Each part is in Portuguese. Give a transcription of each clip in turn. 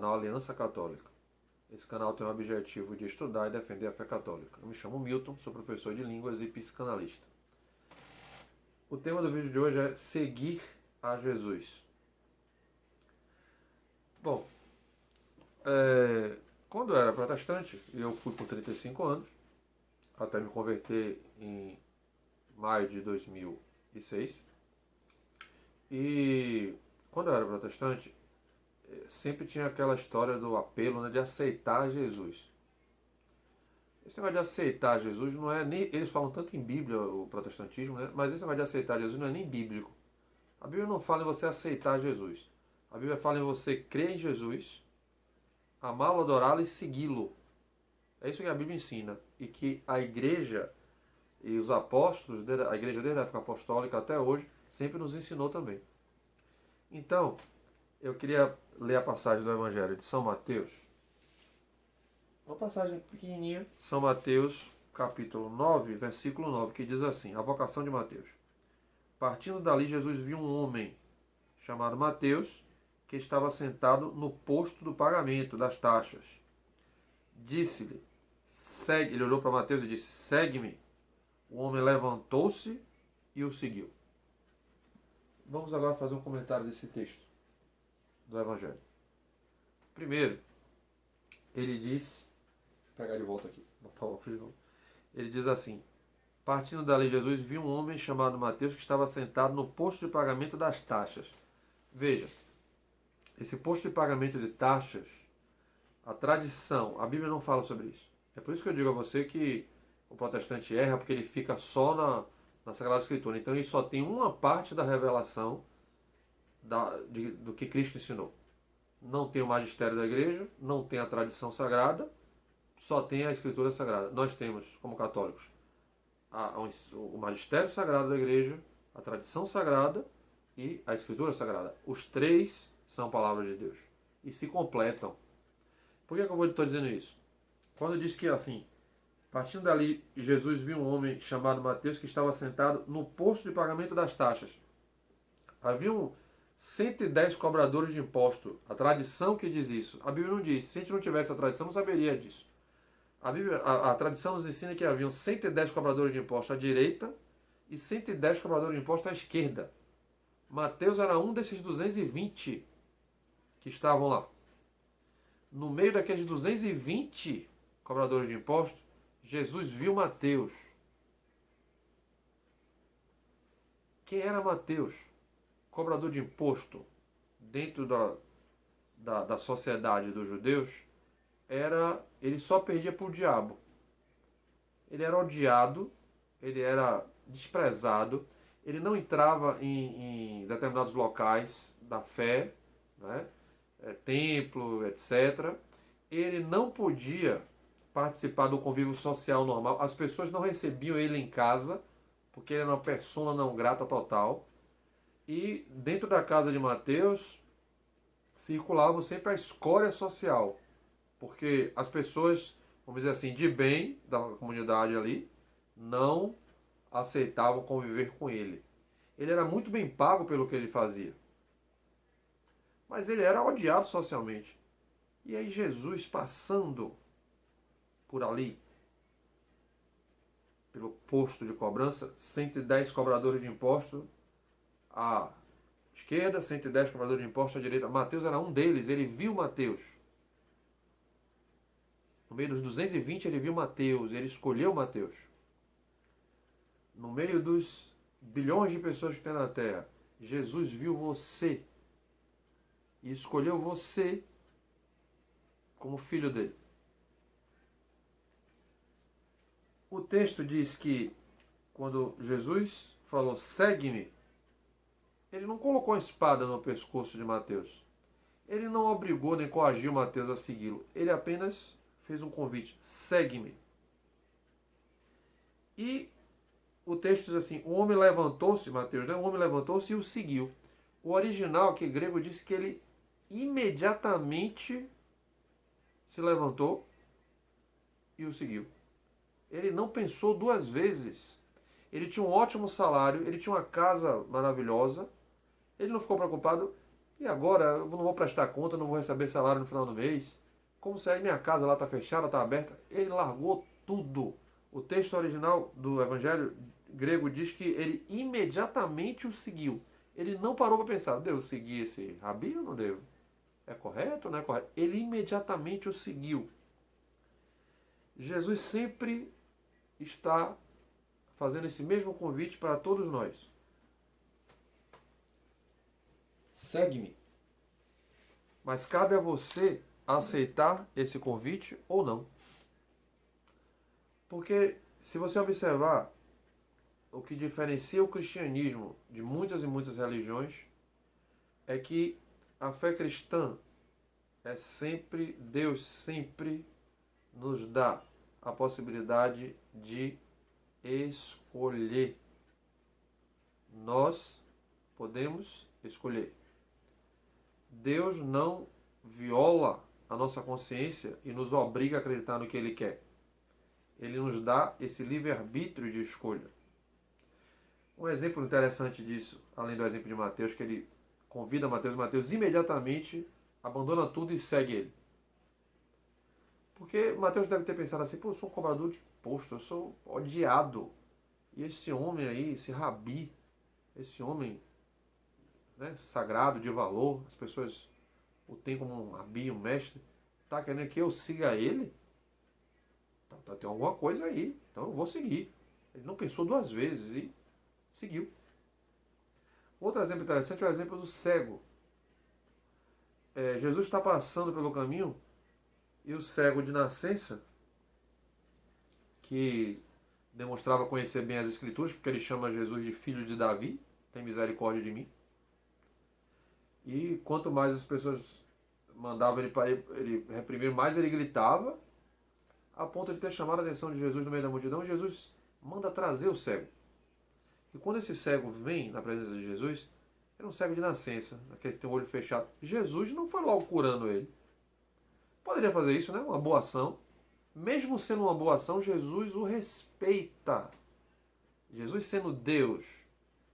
canal Aliança Católica. Esse canal tem o objetivo de estudar e defender a fé católica. Eu me chamo Milton, sou professor de línguas e psicanalista. O tema do vídeo de hoje é seguir a Jesus. Bom, quando eu era protestante, eu fui por 35 anos, até me converter em maio de 2006. E quando eu era protestante, sempre tinha aquela história do apelo, né, de aceitar Jesus. Esse negócio de aceitar Jesus não é nem. Eles falam tanto em Bíblia, o protestantismo, né? Mas esse negócio de aceitar Jesus não é nem bíblico. A Bíblia não fala em você aceitar Jesus. A Bíblia fala em você crer em Jesus, amá-lo, adorá-lo e segui-lo. É isso que a Bíblia ensina. E que a igreja e os apóstolos, a igreja desde a época apostólica até hoje, sempre nos ensinou também. Então, eu queria ler a passagem do Evangelho de São Mateus. Uma passagem pequenininha, São Mateus, capítulo 9, versículo 9, que diz assim, a vocação de Mateus. Partindo dali, Jesus viu um homem chamado Mateus, que estava sentado no posto do pagamento das taxas. Disse-lhe, segue. Ele olhou para Mateus e disse, segue-me. O homem levantou-se e o seguiu. Vamos agora fazer um comentário desse texto do Evangelho. Primeiro, ele diz, vou pegar de volta aqui, botar o óculos de novo. Ele diz assim, partindo dali Jesus viu um homem chamado Mateus que estava sentado no posto de pagamento das taxas. Veja, esse posto de pagamento de taxas, a tradição, a Bíblia não fala sobre isso. É por isso que eu digo a você que o protestante erra, porque ele fica só na Sagrada Escritura. Então ele só tem uma parte da revelação do que Cristo ensinou. Não tem o magistério da igreja, não tem a tradição sagrada, só tem a Escritura Sagrada. Nós temos, como católicos, o magistério sagrado da igreja, a tradição sagrada e a Escritura Sagrada. Os três são palavras de Deus e se completam. Por que eu estou dizendo isso? Quando diz que assim, partindo dali, Jesus viu um homem chamado Mateus que estava sentado no posto de pagamento das taxas. Haviam 110 cobradores de imposto. A tradição que diz isso. A Bíblia não diz. Se a gente não tivesse a tradição, não saberia disso. A tradição nos ensina que haviam 110 cobradores de imposto à direita e 110 cobradores de imposto à esquerda. Mateus era um desses 220 que estavam lá. No meio daqueles 220 cobradores de imposto, Jesus viu Mateus. Quem era Mateus? Cobrador de imposto dentro da sociedade dos judeus, ele só perdia para o diabo. Ele era odiado, ele era desprezado, ele não entrava em determinados locais da fé, né? Templo, etc. Ele não podia participar do convívio social normal. As pessoas não recebiam ele em casa, porque ele era uma persona não grata total. E dentro da casa de Mateus circulava sempre a escória social, porque as pessoas, vamos dizer assim, de bem da comunidade ali, não aceitavam conviver com ele. Ele era muito bem pago pelo que ele fazia, mas ele era odiado socialmente. E aí Jesus passando por ali, pelo posto de cobrança, 110 cobradores de imposto à esquerda, 110 cobradores de imposto à direita. Mateus era um deles, ele viu Mateus. No meio dos 220 ele viu Mateus, ele escolheu Mateus. No meio dos bilhões de pessoas que tem na Terra, Jesus viu você e escolheu você como filho dele. O texto diz que quando Jesus falou, segue-me, ele não colocou a espada no pescoço de Mateus. Ele não obrigou nem coagiu Mateus a segui-lo. Ele apenas fez um convite, segue-me. E o texto diz assim, o homem levantou-se, Mateus, né? O homem levantou-se e o seguiu. O original, que é grego, diz que ele imediatamente se levantou e o seguiu. Ele não pensou duas vezes. Ele tinha um ótimo salário, ele tinha uma casa maravilhosa, ele não ficou preocupado E agora eu não vou prestar conta, não vou receber salário no final do mês. Como se aí minha casa lá está fechada, está aberta. Ele largou tudo. O texto original do Evangelho grego diz que ele imediatamente o seguiu. Ele não parou para pensar, devo seguir esse rabi ou não devo? É correto ou não é correto? Ele imediatamente o seguiu. Jesus sempre está fazendo esse mesmo convite para todos nós. Segue-me. Mas cabe a você aceitar esse convite ou não. Porque se você observar, o que diferencia o cristianismo de muitas e muitas religiões é que a fé cristã é sempre, Deus sempre nos dá a possibilidade de escolher. Nós podemos escolher. Deus não viola a nossa consciência e nos obriga a acreditar no que Ele quer. Ele nos dá esse livre-arbítrio de escolha. Um exemplo interessante disso, além do exemplo de Mateus, que ele convida Mateus imediatamente abandona tudo e segue ele. Porque Mateus deve ter pensado assim, pô, eu sou um cobrador de imposto, eu sou odiado. E esse homem aí, esse rabi, esse homem, né, sagrado, de valor, as pessoas o têm como um rabi, um mestre, tá querendo que eu siga ele? Então, tem alguma coisa aí, então eu vou seguir. Ele não pensou duas vezes e seguiu. Outro exemplo interessante é o exemplo do cego. Jesus está passando pelo caminho e o cego de nascença, que demonstrava conhecer bem as Escrituras, porque ele chama Jesus de filho de Davi, tem misericórdia de mim. E quanto mais as pessoas mandavam ele reprimir, mais ele gritava, a ponto de ter chamado a atenção de Jesus no meio da multidão. Jesus manda trazer o cego. E quando esse cego vem na presença de Jesus, era um cego de nascença, aquele que tem o olho fechado. Jesus não foi logo curando ele. Poderia fazer isso, né? Uma boa ação. Mesmo sendo uma boa ação, Jesus o respeita. Jesus, sendo Deus,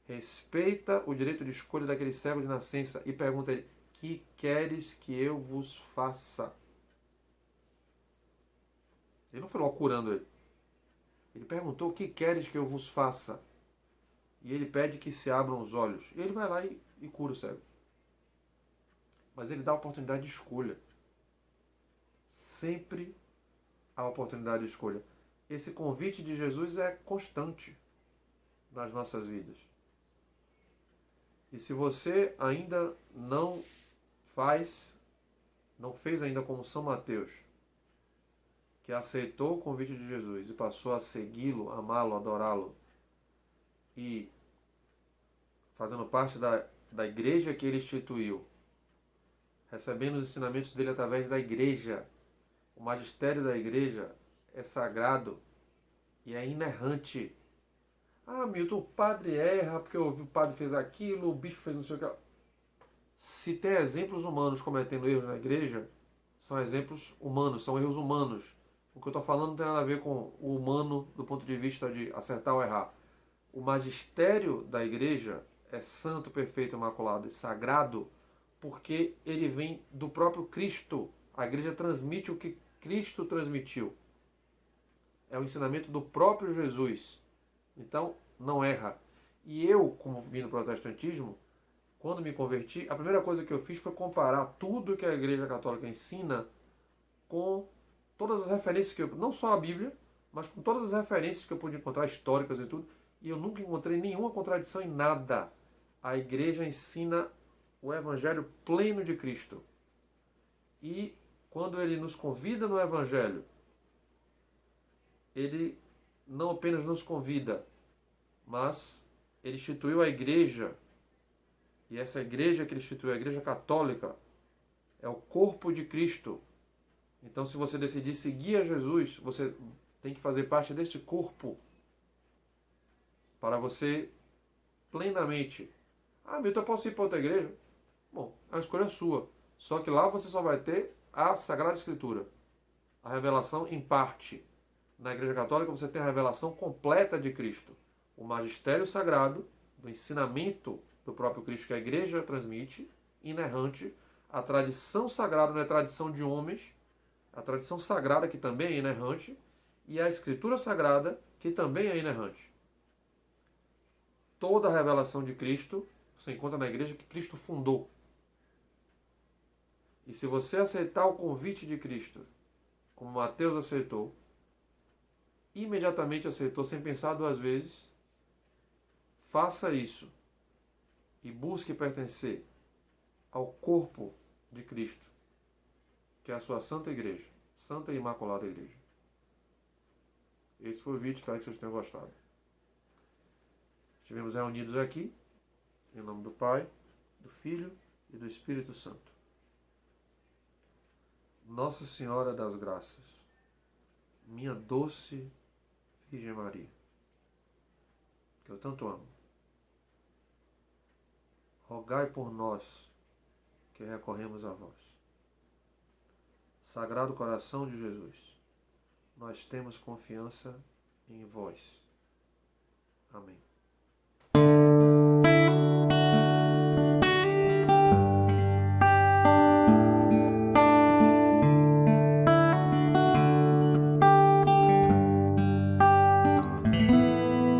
respeita o direito de escolha daquele cego de nascença e pergunta a ele: que queres que eu vos faça? Ele não foi logo curando ele. Ele perguntou: o que queres que eu vos faça? E ele pede que se abram os olhos. E ele vai lá e cura o cego. Mas ele dá a oportunidade de escolha. Sempre há oportunidade de escolha. Esse convite de Jesus é constante nas nossas vidas. E se você ainda não fez ainda como São Mateus, que aceitou o convite de Jesus e passou a segui-lo, amá-lo, adorá-lo, e fazendo parte da igreja que ele instituiu, recebendo os ensinamentos dele através da igreja. O magistério da igreja é sagrado e é inerrante. Ah, Milton, o padre erra porque eu ouvi o padre fez aquilo, o bispo fez não sei o que. Se tem exemplos humanos cometendo erros na igreja, são exemplos humanos, são erros humanos. O que eu estou falando não tem nada a ver com o humano do ponto de vista de acertar ou errar. O magistério da igreja é santo, perfeito, imaculado e sagrado porque ele vem do próprio Cristo. A igreja transmite o que Cristo transmitiu. É o ensinamento do próprio Jesus. Então, não erra. E eu, como vim do protestantismo, quando me converti, a primeira coisa que eu fiz foi comparar tudo que a Igreja Católica ensina com todas as referências que eu... Não só a Bíblia, mas com todas as referências que eu pude encontrar, históricas e tudo. E eu nunca encontrei nenhuma contradição em nada. A Igreja ensina o Evangelho pleno de Cristo. E quando ele nos convida no Evangelho, ele não apenas nos convida, mas ele instituiu a igreja, e essa igreja que ele instituiu, a igreja católica, é o corpo de Cristo. Então, se você decidir seguir a Jesus, você tem que fazer parte deste corpo para você plenamente... Ah, Milton, eu posso ir para outra igreja? Bom, é uma escolha sua. Só que lá você só vai ter a Sagrada Escritura, a revelação em parte. Na Igreja Católica você tem a revelação completa de Cristo, o magistério sagrado, do ensinamento do próprio Cristo que a Igreja transmite, inerrante. A tradição sagrada não é tradição de homens, a tradição sagrada que também é inerrante, e a escritura sagrada que também é inerrante. Toda a revelação de Cristo você encontra na igreja que Cristo fundou. E se você aceitar o convite de Cristo, como Mateus aceitou, imediatamente aceitou sem pensar duas vezes, faça isso e busque pertencer ao corpo de Cristo, que é a sua santa igreja, santa e imaculada igreja. Esse foi o vídeo, espero que vocês tenham gostado. Estivemos reunidos aqui, em nome do Pai, do Filho e do Espírito Santo. Nossa Senhora das Graças, minha doce Virgem Maria, que eu tanto amo, rogai por nós que recorremos a vós. Sagrado Coração de Jesus, nós temos confiança em vós. Amém.